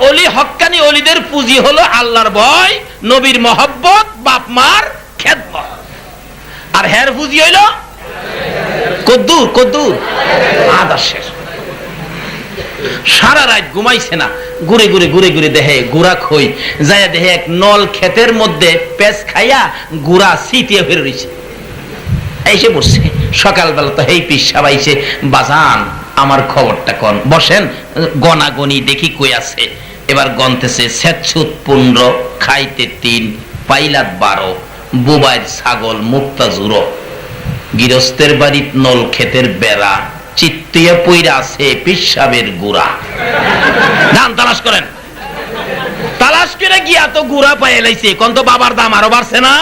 ওলি হক্কানি ওলিদের পুঁজি হলো আল্লাহর ভয়, নবীর মহব্বত, বাপ মার খেদমত। আর হের পুঁজি হইল কদ্দুর কদ্দুর আদর্শের। সারা রাত ঘুমাইছে না, ঘুরে ঘুরে ঘুরে ঘুরে দেহে গুড়া খই যায়, দেহে এক নল ক্ষেতের মধ্যে পেঁচ খাইয়া গুড়া ছিটিয়ে ফিরে রয়েছে। এসে বসছে সকালবেলা, তো এই পিসাব আইছে, বাজান আমার খবরটা কন। বসেন, গনাগনি দেখি কই আছে। এবার গনতেছে, 15, খাইতে 3, পাইলাত 12, বুবাইর ছাগল মুক্তা জুরো, গৃহস্থের বাড়ির নল ক্ষেতের বেড়া, চিত্তিয়া পইরা আছে পিসাবের গুড়া। দান তালাশ করেন। তালাশ করে গিয়া তো গুড়া পাই লাইছে, কোন তো বাবার দাম আরো বাড়ছে না।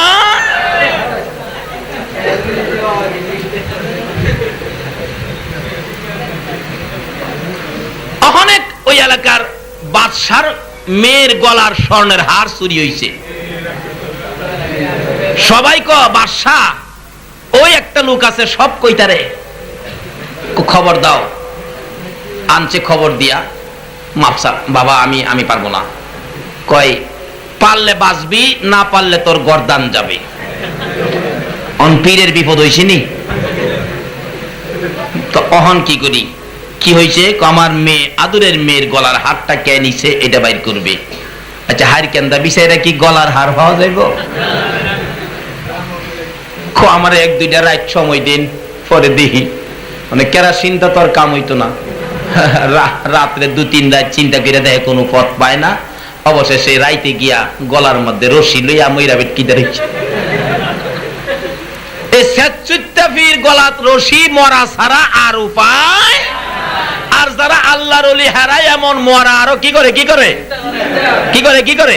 অনেক ওই এলাকার বাদশার মেয়ের গলার স্বর্ণের হার চুরি হইছে। সবাই ক বাদশা ওই একটা লোক আছে, সব কইতারে খবর দাও। আনছে খবর দিয়া, মাপসা বাবা আমি পারবো না। কয় পারলে বাঁচবি, না পারলে তোর গর্দান যাবে। পীরের বিপদ হইছে নি, তো অহন কি করি? কি হয়েছে? আমার মেয়ে, আদুরের মেয়ের গলার হারটা কে নিছে এটা বাইর করবে। আচ্ছা হার কেন্দা বিষয়টা কি গলার হার পাওয়া যাইব? আমার 1-2টা রাত সময় দিন, পরে দেখি। মানে কেরাসিনটা তোর কাম হইতো না, রাত্রে 2-3 রাত চিন্তা করে দেখে কোনো পথ পায় না। অবশেষে রাইতে গিয়া গলার মধ্যে রশি লইয়া মইরা বেটকি দাঁড়িয়েছে। এই সেচুত্তাফির গলাত রশি মরা ছাড়া আর উপায়। আর যারা আল্লাহর ওলি হারায় এমন মরা আরো কি করে কি করে কি করে কি করে